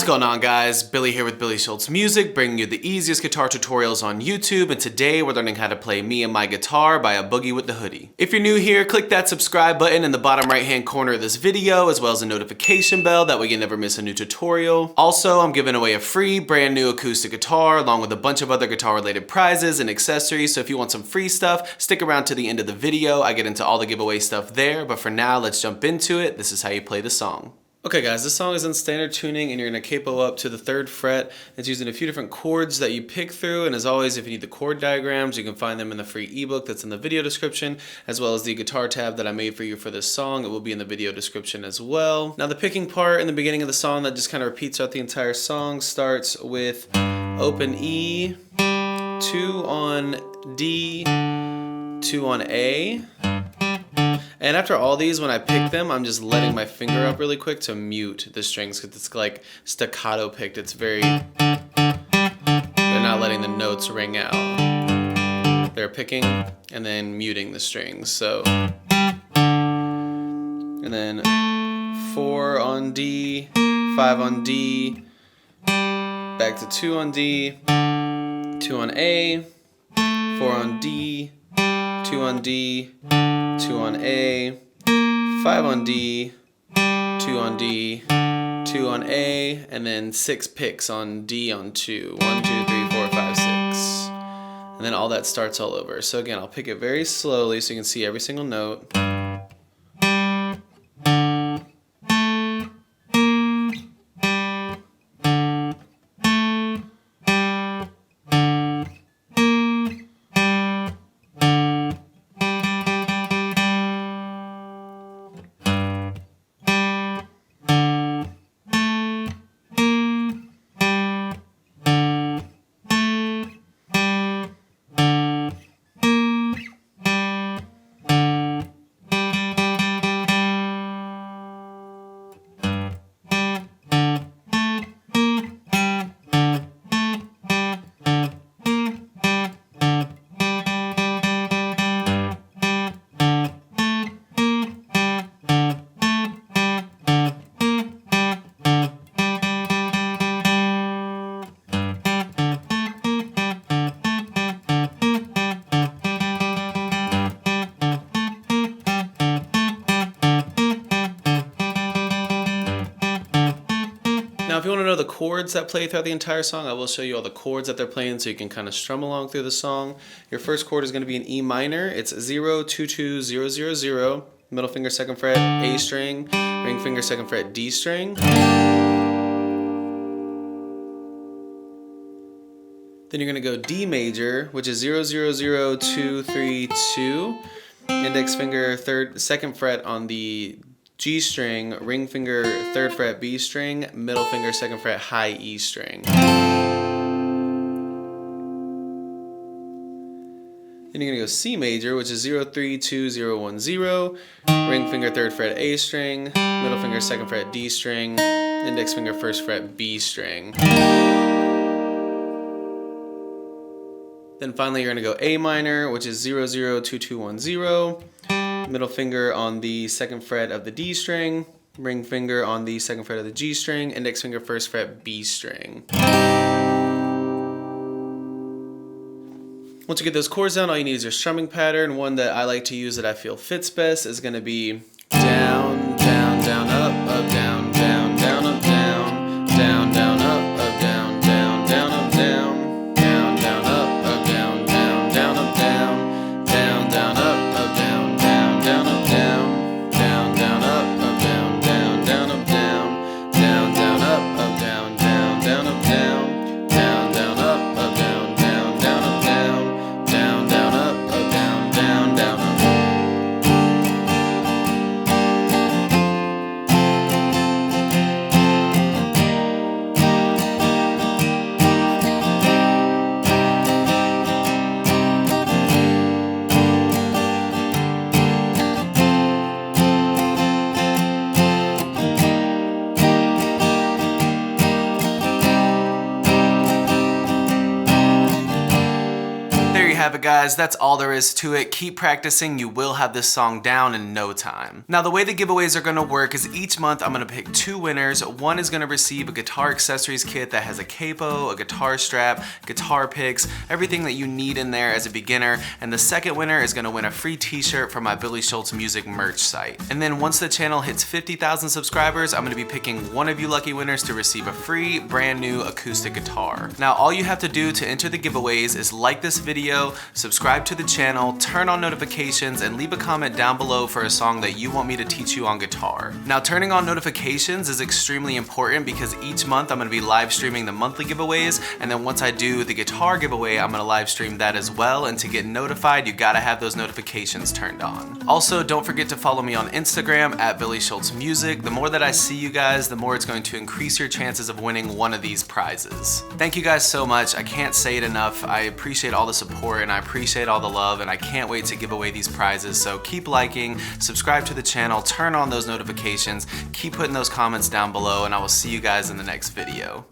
What's going on, guys? Billy here with Billy Schultz Music, bringing you the easiest guitar tutorials on YouTube, and today we're learning how to play Me and My Guitar by a Boogie Wit da Hoodie. If you're new here, click that subscribe button in the bottom right hand corner of this video, as well as a notification bell, that way you never miss a new tutorial. Also, I'm giving away a free brand new acoustic guitar, along with a bunch of other guitar related prizes and accessories, so if you want some free stuff, stick around to the end of the video. I get into all the giveaway stuff there, but for now, let's jump into it. This is how you play the song. Okay guys, this song is in standard tuning and you're going to capo up to the 3rd fret. It's using a few different chords that you pick through, and as always, if you need the chord diagrams, you can find them in the free ebook that's in the video description, as well as the guitar tab that I made for you for this song. It will be in the video description as well. Now the picking part in the beginning of the song that just kind of repeats throughout the entire song starts with open E, 2 on D, 2 on A. And after all these, when I pick them, I'm just letting my finger up really quick to mute the strings, because it's like staccato picked. It's very, they're not letting the notes ring out. They're picking and then muting the strings. So, and then 4 on D, 5 on D, back to 2 on D, 2 on A, 4 on D, 2 on D, 2 on A, 5 on D, 2 on D, 2 on A, and then 6 picks on D on 2. 1, 2, 3, 4, 5, 6. And then all that starts all over. So again, I'll pick it very slowly so you can see every single note. Now, if you want to know the chords that play throughout the entire song, I will show you all the chords that they're playing so you can kind of strum along through the song. Your first chord is going to be an E minor. It's 0, 2, 2, 0, 0, 0. Middle finger 2nd fret, A string. Ring finger 2nd fret, D string. Then you're going to go D major, which is 0, 0, 0, 2, 3, 2. Index finger 2nd fret on the G string, ring finger 3rd fret B string, middle finger 2nd fret high E string. Then you're going to go C major, which is 0, 3, 2, 0, 1, 0, ring finger 3rd fret A string, middle finger 2nd fret D string, index finger 1st fret B string. Then finally you're going to go A minor, which is 0, 0, 2, 2, 1, 0. Middle finger on the 2nd fret of the D string, ring finger on the 2nd fret of the G string, index finger 1st fret B string. Once you get those chords down, all you need is your strumming pattern. One that I like to use that I feel fits best is going to be down, down, down, up, down, down, down, up, down, down, down, up, down, down, down, up, down, down, down, up, down, down, down, up, down, down, down, up. Down, up, down, down, down, up, down, down, down, up, down, down, down, up, down, down, down, up, down, down, down, up, down, down, down, up, down, down, down, up, down, down, down, up. have it, guys. That's all there is to it. Keep practicing. You will have this song down in no time. Now, the way the giveaways are gonna work is each month I'm gonna pick 2 winners. One is gonna receive a guitar accessories kit that has a capo, a guitar strap, guitar picks, everything that you need in there as a beginner. And the second winner is gonna win a free t-shirt from my Billy Schultz Music merch site. And then once the channel hits 50,000 subscribers, I'm gonna be picking one of you lucky winners to receive a free brand new acoustic guitar. Now, all you have to do to enter the giveaways is like this video, subscribe to the channel, turn on notifications, and leave a comment down below for a song that you want me to teach you on guitar. Now, turning on notifications is extremely important because each month I'm gonna be live streaming the monthly giveaways, and then once I do the guitar giveaway, I'm gonna live stream that as well, and to get notified, you gotta have those notifications turned on. Also, don't forget to follow me on Instagram at billyshultzmusic. The more that I see you guys, the more it's going to increase your chances of winning one of these prizes. Thank you guys so much. I can't say it enough. I appreciate all the support and I appreciate all the love, and I can't wait to give away these prizes. So keep liking, subscribe to the channel, turn on those notifications, keep putting those comments down below, and I will see you guys in the next video.